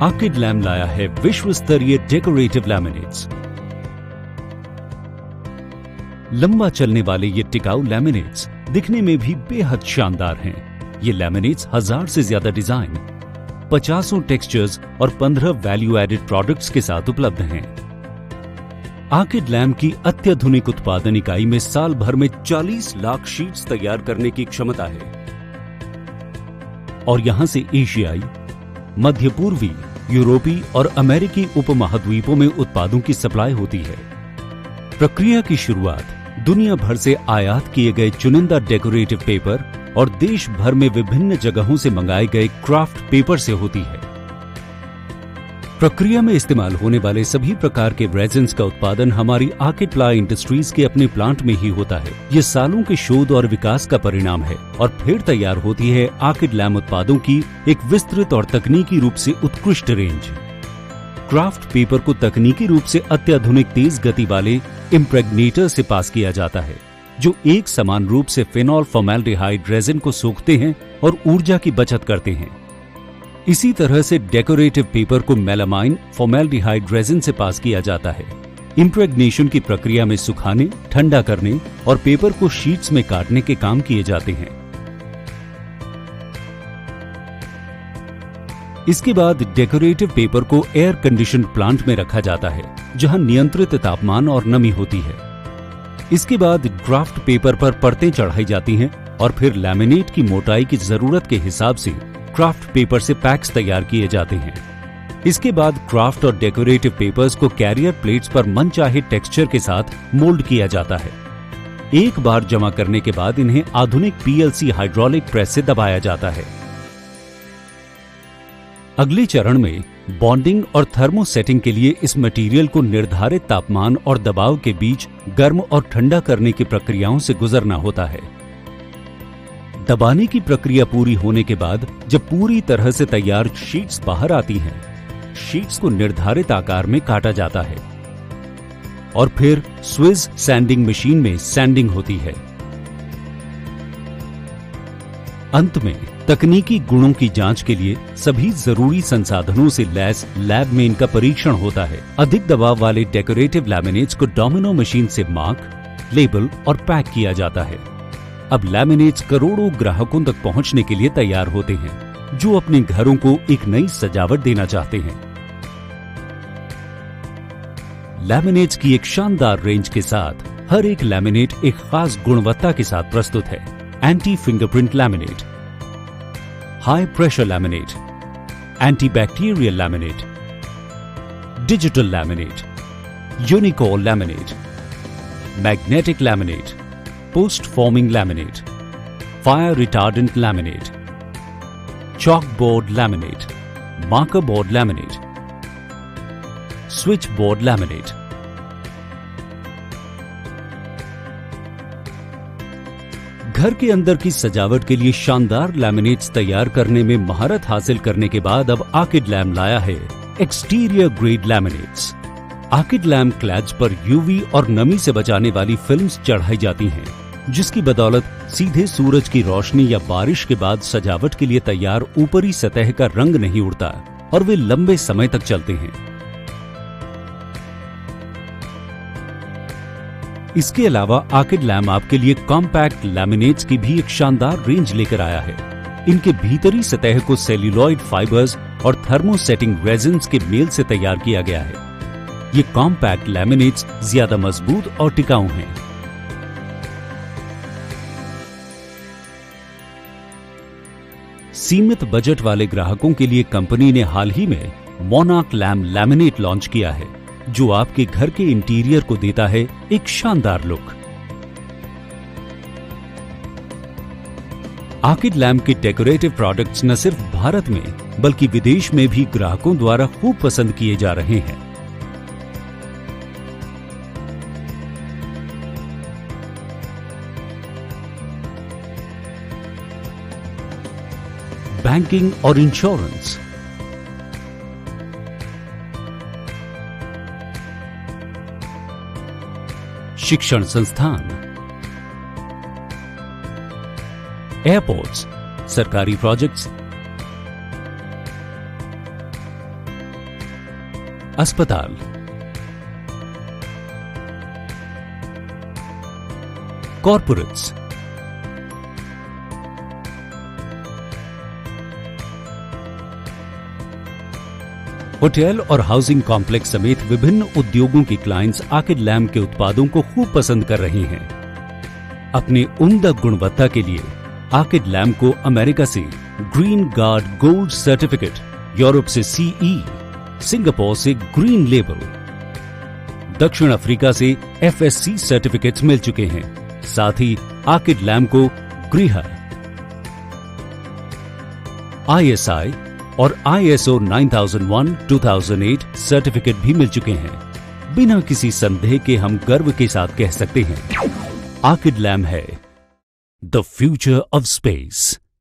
Orchid Lam लाया है विश्व स्तरीय डेकोरेटिव लैमिनेट्स। लंबा चलने वाले ये टिकाऊ लैमिनेट्स दिखने में भी बेहद शानदार हैं। ये लैमिनेट्स 1000 से ज्यादा डिजाइन, 50 टेक्सचर्स और 15 वैल्यू एडेड प्रोडक्ट्स के साथ उपलब्ध हैं। आर्किड लैम की अत्याधुनिक उत्पादन इकाई में साल भर में 40 लाख शीट्स तैयार करने की क्षमता है और यहां से एशियाई, मध्य पूर्वी, यूरोपीय और अमेरिकी उपमहाद्वीपों में उत्पादों की सप्लाई होती है। प्रक्रिया की शुरुआत दुनिया भर से आयात किए गए चुनिंदा डेकोरेटिव पेपर और देश भर में विभिन्न जगहों से मंगाए गए क्राफ्ट पेपर से होती है। प्रक्रिया में इस्तेमाल होने वाले सभी प्रकार के रेजिन्स का उत्पादन हमारी आर्किड प्लाई इंडस्ट्रीज के अपने प्लांट में ही होता है। ये सालों के शोध और विकास का परिणाम है और फिर तैयार होती है आर्किड लैम उत्पादों की एक विस्तृत और तकनीकी रूप से उत्कृष्ट रेंज। क्राफ्ट पेपर को तकनीकी रूप से अत्याधुनिक तेज गति वाले इम्प्रेग्नेटर से पास किया जाता है, जो एक समान रूप से फेनॉल फॉर्मेल्डिहाइड रेजिन को सोखते हैं और ऊर्जा की बचत करते हैं। इसी तरह से डेकोरेटिव पेपर को मेलामाइन फॉर्मेल्डिहाइड रेजिन से पास किया जाता है। इम्प्रेग्नेशन की प्रक्रिया में सुखाने, ठंडा करने और पेपर को शीट्स में काटने के काम किए जाते हैं। इसके बाद डेकोरेटिव पेपर को एयर कंडीशन प्लांट में रखा जाता है, जहां नियंत्रित तापमान और नमी होती है। इसके बाद ड्राफ्ट पेपर पर परतें चढ़ाई जाती हैं और फिर लैमिनेट की मोटाई की जरूरत के हिसाब से क्राफ्ट पेपर से पैक्स तैयार किए जाते हैं। इसके बाद क्राफ्ट और डेकोरेटिव पेपर्स को कैरियर प्लेट्स पर मनचाहे टेक्सचर के साथ मोल्ड किया जाता है। एक बार जमा करने के बाद इन्हें आधुनिक पीएलसी हाइड्रोलिक प्रेस से दबाया जाता है। अगले चरण में बॉन्डिंग और थर्मोसेटिंग के लिए इस मटेरियल को निर्धारित तापमान और दबाव के बीच गर्म और ठंडा करने की प्रक्रियाओं से गुजरना होता है। दबाने की प्रक्रिया पूरी होने के बाद जब पूरी तरह से तैयार शीट्स बाहर आती हैं, शीट्स को निर्धारित आकार में काटा जाता है और फिर स्विस सैंडिंग मशीन में सैंडिंग होती है। अंत में तकनीकी गुणों की जांच के लिए सभी जरूरी संसाधनों से लैस लैब में इनका परीक्षण होता है। अधिक दबाव वाले डेकोरेटिव लैमिनेट्स को डोमिनो मशीन से मार्क, लेबल और पैक किया जाता है। अब लैमिनेट्स करोड़ों ग्राहकों तक पहुंचने के लिए तैयार होते हैं, जो अपने घरों को एक नई सजावट देना चाहते हैं। लैमिनेट्स की एक शानदार रेंज के साथ हर एक लैमिनेट एक खास गुणवत्ता के साथ प्रस्तुत है। Anti fingerprint laminate, high pressure laminate, anti bacterial laminate, digital laminate, यूनिकोर laminate, magnetic laminate, post forming laminate, fire retardant laminate, chalk board laminate, marker board laminate, switch board laminate. घर के अंदर की सजावट के लिए शानदार लैमिनेट्स तैयार करने में महारत हासिल करने के बाद अब आर्किड लैम लाया है exterior grade laminates. Orchid Lam clads पर यूवी और नमी से बचाने वाली फिल्म्स चढ़ाई जाती हैं, जिसकी बदौलत सीधे सूरज की रोशनी या बारिश के बाद सजावट के लिए तैयार ऊपरी सतह का रंग नहीं उड़ता और वे लंबे समय तक चलते हैं। इसके अलावा आर्किड लैम आपके लिए कॉम्पैक्ट लैमिनेट्स की भी एक शानदार रेंज लेकर आया है। इनके भीतरी सतह को सेल्यूलॉइड फाइबर्स और थर्मोसेटिंग रेजिन्स के मेल से तैयार किया गया है। ये कॉम्पैक्ट लैमिनेट्स ज्यादा मजबूत और टिकाऊ हैं। सीमित बजट वाले ग्राहकों के लिए कंपनी ने हाल ही में मोनार्क लैम लैमिनेट लॉन्च किया है, जो आपके घर के इंटीरियर को देता है एक शानदार लुक। आर्किड लैम के डेकोरेटिव प्रोडक्ट्स न सिर्फ भारत में बल्कि विदेश में भी ग्राहकों द्वारा खूब पसंद किए जा रहे हैं। बैंकिंग और इंश्योरेंस, शिक्षण संस्थान, एयरपोर्ट्स, सरकारी प्रोजेक्ट्स, अस्पताल, कॉर्पोरेट्स, होटल और हाउसिंग कॉम्प्लेक्स समेत विभिन्न उद्योगों की क्लाइंट्स आर्किड लैम्प के उत्पादों को खूब पसंद कर रही हैं। अपनी उम्दा गुणवत्ता के लिए आर्किड लैम्प को अमेरिका से green guard gold certificate, Europe से CE, सिंगापुर से ग्रीन लेबल, दक्षिण अफ्रीका से FSC सर्टिफिकेट्स मिल चुके हैं। साथ ही आर्किड लैम्प को गृह, ISI और ISO 9001-2008 सर्टिफिकेट भी मिल चुके हैं। बिना किसी संदेह के हम गर्व के साथ कह सकते हैं, आर्किड लैम्प है द फ्यूचर ऑफ स्पेस।